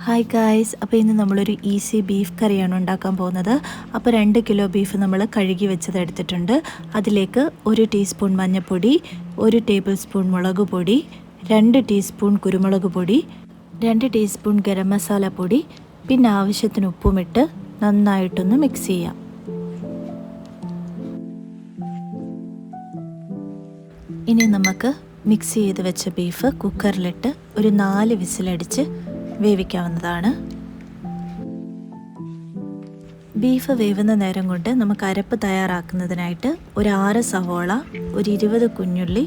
Hi guys, അപ്പോൾ ഇന്ന് നമ്മളൊരു ഈസി ബീഫ് കറിയാണ് ഉണ്ടാക്കാൻ പോകുന്നത്. അപ്പോൾ 2 കിലോ ബീഫ് നമ്മൾ കഴുകി വെച്ചത് എടുത്തിട്ടുണ്ട്. അതിലേക്ക് 1 ടീസ്പൂൺ മഞ്ഞൾപ്പൊടി, 1 ടേബിൾ സ്പൂൺ മുളക് പൊടി, 2 ടീസ്പൂൺ കുരുമുളക് പൊടി, 2 ടീസ്പൂൺ ഗരം മസാല പൊടി, പിന്നെ ആവശ്യത്തിന് ഉപ്പുമിട്ട് നന്നായിട്ടൊന്ന് മിക്സ് ചെയ്യാം. ഇനി നമുക്ക് മിക്സ് ചെയ്ത് വെച്ച ബീഫ് കുക്കറിലിട്ട് ഒരു 4 വിസിലടിച്ച് വേവിക്കാവുന്നതാണ്. ബീഫ് വേവുന്ന നേരം കൊണ്ട് നമുക്ക് അരപ്പ് തയ്യാറാക്കുന്നതിനായിട്ട് ഒരു 6 സവോള, ഒരു 20 കുഞ്ഞുള്ളി,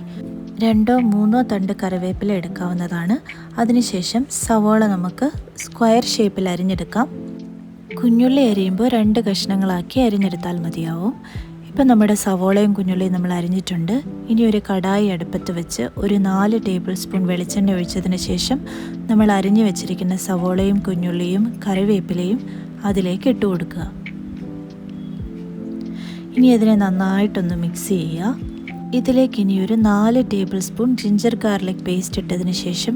2-3 തണ്ട് കറിവേപ്പില എടുക്കാവുന്നതാണ്. അതിനുശേഷം സവോള നമുക്ക് സ്ക്വയർ ഷേപ്പിൽ അരിഞ്ഞെടുക്കാം. കുഞ്ഞുള്ളി അരിയുമ്പോൾ 2 കഷ്ണങ്ങളാക്കി അരിഞ്ഞെടുത്താൽ മതിയാവും. ഇപ്പം നമ്മുടെ സവോളയും കുഞ്ഞുള്ളിയും നമ്മൾ അരിഞ്ഞിട്ടുണ്ട്. ഇനി ഒരു കടായി അടുപ്പത്ത് വെച്ച് ഒരു 4 ടേബിൾ സ്പൂൺ വെളിച്ചെണ്ണ ഒഴിച്ചതിന് ശേഷം നമ്മൾ അരിഞ്ഞു വെച്ചിരിക്കുന്ന സവോളയും കുഞ്ഞുള്ളിയും കറിവേപ്പിലയും അതിലേക്ക് ഇട്ട് കൊടുക്കുക. ഇനി അതിനെ നന്നായിട്ടൊന്ന് മിക്സ് ചെയ്യുക. ഇതിലേക്ക് ഇനി ഒരു 4 table spoon ginger garlic paste ഇട്ടതിന് ശേഷം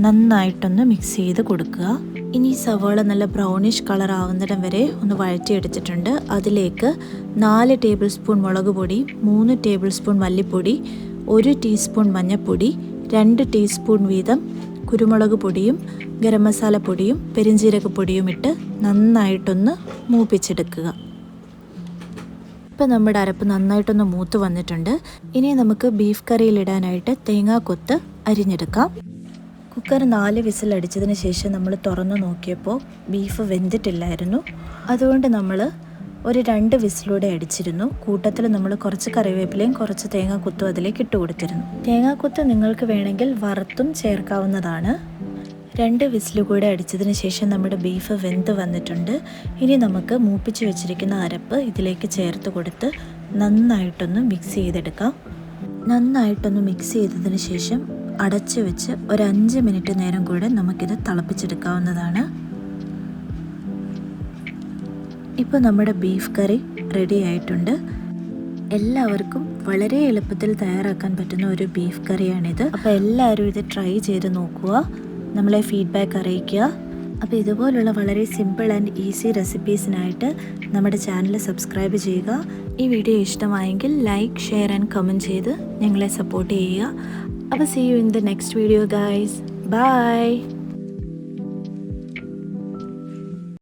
നന്നായിട്ടൊന്ന് മിക്സ് ചെയ്ത് കൊടുക്കുക. ഇനി സവാള നല്ല ബ്രൗണിഷ് കളർ ആവുന്നിടം വരെ ഒന്ന് വഴറ്റിയെടുത്തിട്ടുണ്ട്. അതിലേക്ക് 4 ടേബിൾ സ്പൂൺ മുളക് പൊടി, 3 ടേബിൾ സ്പൂൺ മല്ലിപ്പൊടി, 1 ടീസ്പൂൺ മഞ്ഞൾപ്പൊടി, 2 ടീസ്പൂൺ വീതം കുരുമുളക് പൊടിയും ഗരം മസാല പൊടിയും പെരിഞ്ജീരകപ്പൊടിയും ഇട്ട് നന്നായിട്ടൊന്ന് മൂപ്പിച്ചെടുക്കുക. ഇപ്പം നമ്മുടെ അരപ്പ് നന്നായിട്ടൊന്ന് മൂത്ത് വന്നിട്ടുണ്ട്. ഇനി നമുക്ക് ബീഫ് കറിയിലിടാനായിട്ട് തേങ്ങാക്കൊത്ത് അരിഞ്ഞെടുക്കാം. കുക്കർ 4 വിസിൽ അടിച്ചതിന് ശേഷം നമ്മൾ തുറന്നു നോക്കിയപ്പോൾ ബീഫ് വെന്തിട്ടില്ലായിരുന്നു. അതുകൊണ്ട് നമ്മൾ ഒരു 2 വിസിലൂടെ അടിച്ചിരുന്നു. കൂട്ടത്തിൽ നമ്മൾ കുറച്ച് കറിവേപ്പിലയും കുറച്ച് തേങ്ങാക്കൊത്തും അതിലേക്ക് ഇട്ട് കൊടുത്തിരുന്നു. തേങ്ങാക്കൊത്ത് നിങ്ങൾക്ക് വേണമെങ്കിൽ വറുത്തും ചേർക്കാവുന്നതാണ്. 2 വിസിൽ കൂടെ അടിച്ചതിന് ശേഷം നമ്മുടെ ബീഫ് വെന്ത് വന്നിട്ടുണ്ട്. ഇനി നമുക്ക് മൂപ്പിച്ച് വെച്ചിരിക്കുന്ന അരപ്പ് ഇതിലേക്ക് ചേർത്ത് കൊടുത്ത് നന്നായിട്ടൊന്ന് മിക്സ് ചെയ്തെടുക്കാം. നന്നായിട്ടൊന്ന് മിക്സ് ചെയ്തതിന് ശേഷം അടച്ചു വെച്ച് ഒരു 5 മിനിറ്റ് നേരം കൂടെ നമുക്കിത് തിളപ്പിച്ചെടുക്കാവുന്നതാണ്. ഇപ്പോൾ നമ്മുടെ ബീഫ് കറി റെഡി ആയിട്ടുണ്ട്. എല്ലാവർക്കും വളരെ എളുപ്പത്തിൽ തയ്യാറാക്കാൻ പറ്റുന്ന ഒരു ബീഫ് കറിയാണിത്. അപ്പോൾ എല്ലാവരും ഇത് ട്രൈ ചെയ്ത് നോക്കുക, നമ്മളെ ഫീഡ്ബാക്ക് അറിയിക്കുക. അപ്പോൾ ഇതുപോലുള്ള വളരെ സിമ്പിൾ ആൻഡ് ഈസി റെസിപ്പീസിനായിട്ട് നമ്മുടെ ചാനൽ സബ്സ്ക്രൈബ് ചെയ്യുക. ഈ വീഡിയോ ഇഷ്ടമായെങ്കിൽ ലൈക്ക്, ഷെയർ ആൻഡ് കമൻറ്റ് ചെയ്ത് ഞങ്ങളെ സപ്പോർട്ട് ചെയ്യുക. അപ്പോൾ see you in the next video guys. Bye.